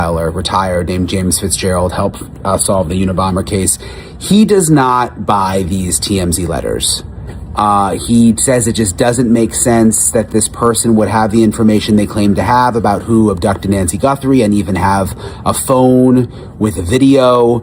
retired, named James Fitzgerald, helped solve the Unabomber case. He does not buy these TMZ letters. He says it just doesn't make sense that this person would have the information they claim to have about who abducted Nancy Guthrie and even have a phone with a video.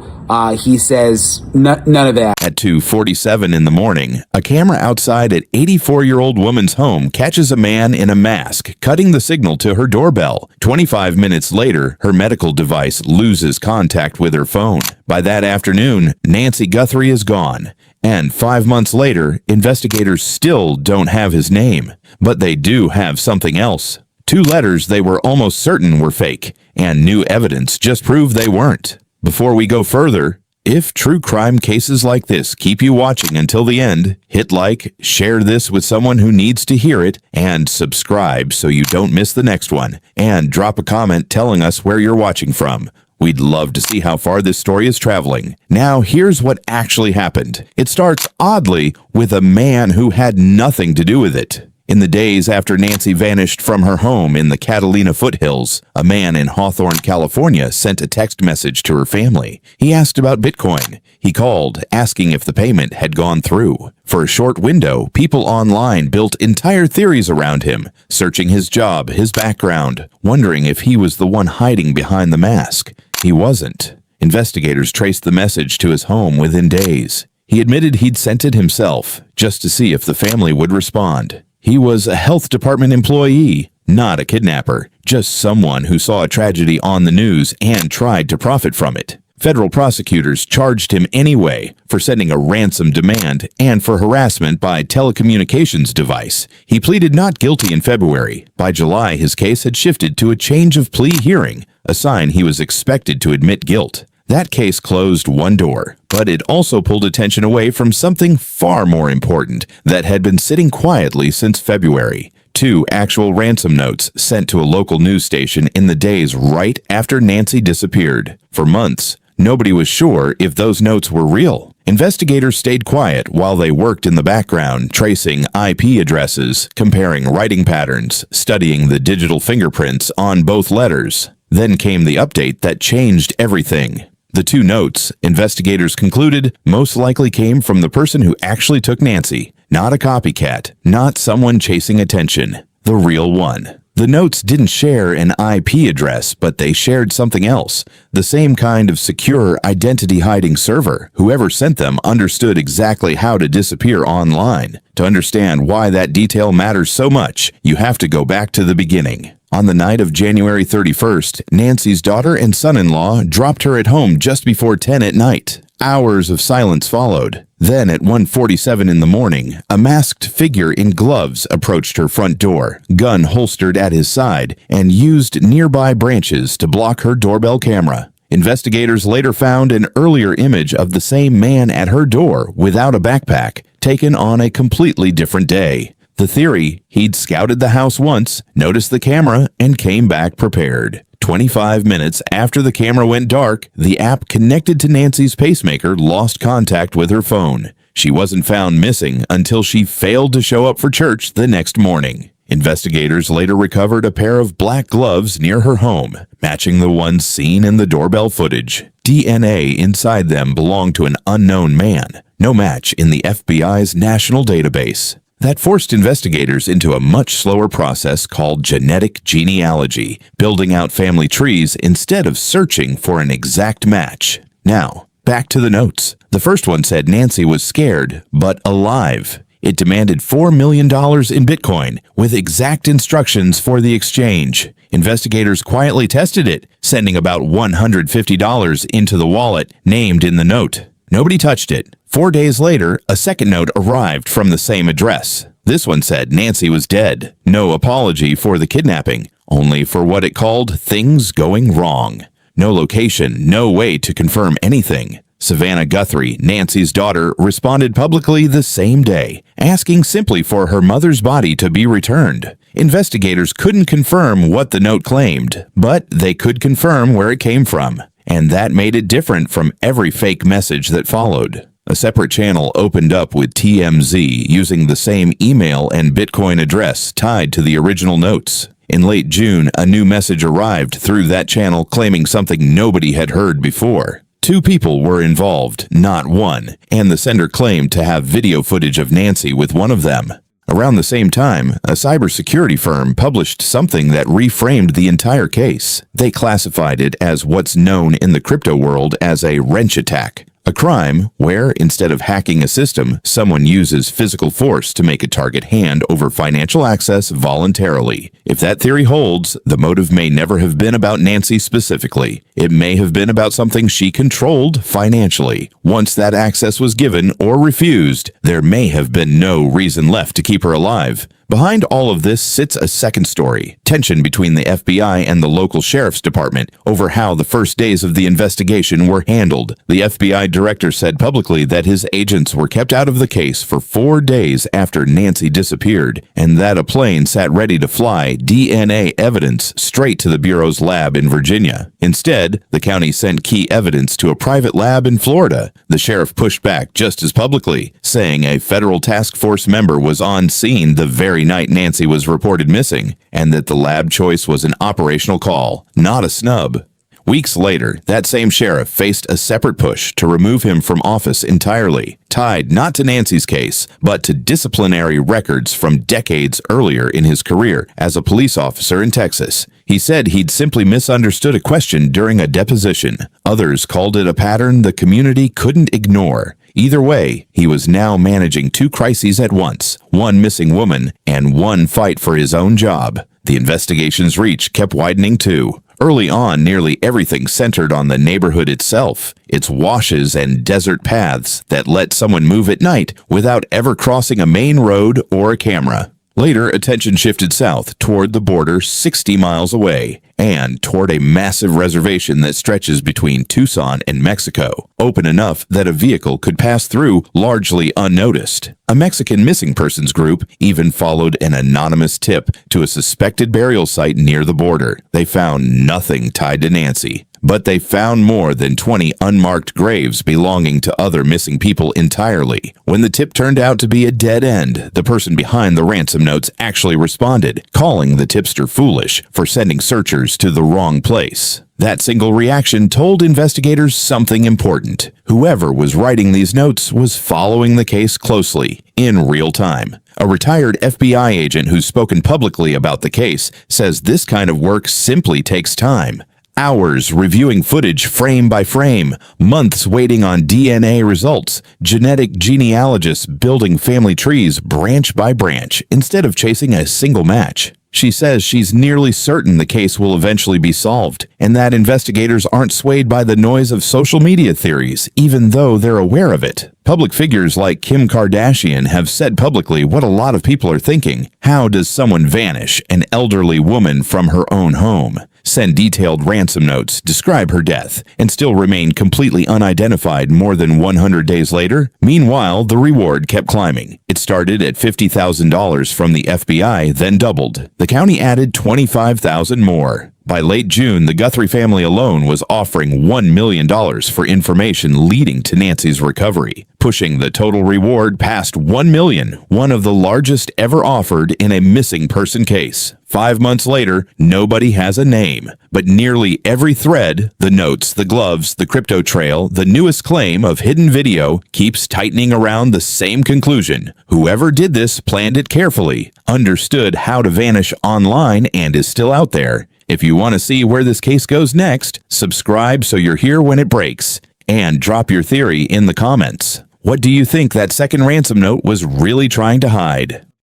He says none of that. At 2:47 in the morning, a camera outside an 84-year-old woman's home catches a man in a mask cutting the signal to her doorbell. 25 minutes later, her medical device loses contact with her phone. By that afternoon, Nancy Guthrie is gone. And 5 months later, investigators still don't have his name. But they do have something else. 2 letters they were almost certain were fake, and new evidence just proved they weren't. Before we go further, if true crime cases like this keep you watching until the end, hit like, share this with someone who needs to hear it, and subscribe so you don't miss the next one. And drop a comment telling us where you're watching from. We'd love to see how far this story is traveling. Now, here's what actually happened. It starts, oddly, with a man who had nothing to do with it. In the days after Nancy vanished from her home in the Catalina foothills, a man in Hawthorne, California sent a text message to her family. He asked about Bitcoin. He called, asking if the payment had gone through. For a short window, people online built entire theories around him, searching his job, his background, wondering if he was the one hiding behind the mask. He wasn't. Investigators traced the message to his home within days. He admitted he'd sent it himself, just to see if the family would respond. He was a health department employee, not a kidnapper, just someone who saw a tragedy on the news and tried to profit from it. Federal prosecutors charged him anyway for sending a ransom demand and for harassment by telecommunications device. He pleaded not guilty in February. By July, his case had shifted to a change of plea hearing, a sign he was expected to admit guilt. That case closed one door, but it also pulled attention away from something far more important that had been sitting quietly since February. 2 actual ransom notes sent to a local news station in the days right after Nancy disappeared. For months, nobody was sure if those notes were real. Investigators stayed quiet while they worked in the background, tracing IP addresses, comparing writing patterns, studying the digital fingerprints on both letters. Then came the update that changed everything. The 2 notes, investigators concluded, most likely came from the person who actually took Nancy. Not a copycat, not someone chasing attention. The real one. The notes didn't share an IP address, but they shared something else. The same kind of secure identity-hiding server. Whoever sent them understood exactly how to disappear online. To understand why that detail matters so much, you have to go back to the beginning. On the night of January 31st, Nancy's daughter and son-in-law dropped her at home just before 10 at night. Hours of silence followed. Then at 1:47 in the morning, a masked figure in gloves approached her front door, gun holstered at his side, and used nearby branches to block her doorbell camera. Investigators later found an earlier image of the same man at her door without a backpack, taken on a completely different day. The theory, he'd scouted the house once, noticed the camera, and came back prepared. 25 minutes after the camera went dark, the app connected to Nancy's pacemaker lost contact with her phone. She wasn't found missing until she failed to show up for church the next morning. Investigators later recovered a pair of black gloves near her home, matching the ones seen in the doorbell footage. DNA inside them belonged to an unknown man, no match in the FBI's national database. That forced investigators into a much slower process called genetic genealogy, building out family trees instead of searching for an exact match. Now, back to the notes. The first one said Nancy was scared, but alive. It demanded $4 million in Bitcoin, with exact instructions for the exchange. Investigators quietly tested it, sending about $150 into the wallet named in the note. Nobody touched it. 4 days later, a second note arrived from the same address. This one said Nancy was dead. No apology for the kidnapping, only for what it called things going wrong. No location, no way to confirm anything. Savannah Guthrie, Nancy's daughter, responded publicly the same day, asking simply for her mother's body to be returned. Investigators couldn't confirm what the note claimed, but they could confirm where it came from. And that made it different from every fake message that followed. A separate channel opened up with TMZ using the same email and Bitcoin address tied to the original notes. In late June, a new message arrived through that channel claiming something nobody had heard before. 2 people were involved, not one, and the sender claimed to have video footage of Nancy with one of them. Around the same time, a cybersecurity firm published something that reframed the entire case. They classified it as what's known in the crypto world as a wrench attack. A crime where, instead of hacking a system, someone uses physical force to make a target hand over financial access voluntarily. If that theory holds, the motive may never have been about Nancy specifically. It may have been about something she controlled financially. Once that access was given or refused, there may have been no reason left to keep her alive. Behind all of this sits a second story, tension between the FBI and the local sheriff's department over how the first days of the investigation were handled. The FBI director said publicly that his agents were kept out of the case for 4 days after Nancy disappeared, and that a plane sat ready to fly DNA evidence straight to the Bureau's lab in Virginia. Instead, the county sent key evidence to a private lab in Florida. The sheriff pushed back just as publicly, saying a federal task force member was on scene the very night Nancy was reported missing, and that the lab choice was an operational call, not a snub. Weeks later, that same sheriff faced a separate push to remove him from office entirely, tied not to Nancy's case, but to disciplinary records from decades earlier in his career as a police officer in Texas. He said he'd simply misunderstood a question during a deposition. Others called it a pattern the community couldn't ignore. Either way, he was now managing 2 crises at once, one missing woman and one fight for his own job. The investigation's reach kept widening too. Early on, nearly everything centered on the neighborhood itself, its washes and desert paths that let someone move at night without ever crossing a main road or a camera. Later, attention shifted south toward the border 60 miles away and toward a massive reservation that stretches between Tucson and Mexico, open enough that a vehicle could pass through largely unnoticed. A Mexican missing persons group even followed an anonymous tip to a suspected burial site near the border. They found nothing tied to Nancy, but they found more than 20 unmarked graves belonging to other missing people entirely. When the tip turned out to be a dead end, the person behind the ransom notes actually responded, calling the tipster foolish for sending searchers to the wrong place. That single reaction told investigators something important. Whoever was writing these notes was following the case closely, in real time. A retired FBI agent who's spoken publicly about the case says this kind of work simply takes time. Hours reviewing footage frame by frame, months waiting on DNA results, genetic genealogists building family trees branch by branch instead of chasing a single match. She says she's nearly certain the case will eventually be solved, and that investigators aren't swayed by the noise of social media theories, even though they're aware of it. Public figures like Kim Kardashian have said publicly what a lot of people are thinking. How does someone vanish, an elderly woman, from her own home, send detailed ransom notes, describe her death, and still remain completely unidentified more than 100 days later? Meanwhile, the reward kept climbing. It started at $50,000 from the FBI, then doubled. The county added $25,000 more. By late June, the Guthrie family alone was offering $1 million for information leading to Nancy's recovery, pushing the total reward past $1 million, one of the largest ever offered in a missing person case. 5 months later, nobody has a name, but nearly every thread, the notes, the gloves, the crypto trail, the newest claim of hidden video, keeps tightening around the same conclusion. Whoever did this planned it carefully, understood how to vanish online, and is still out there. If you want to see where this case goes next, subscribe so you're here when it breaks, and drop your theory in the comments. What do you think that second ransom note was really trying to hide?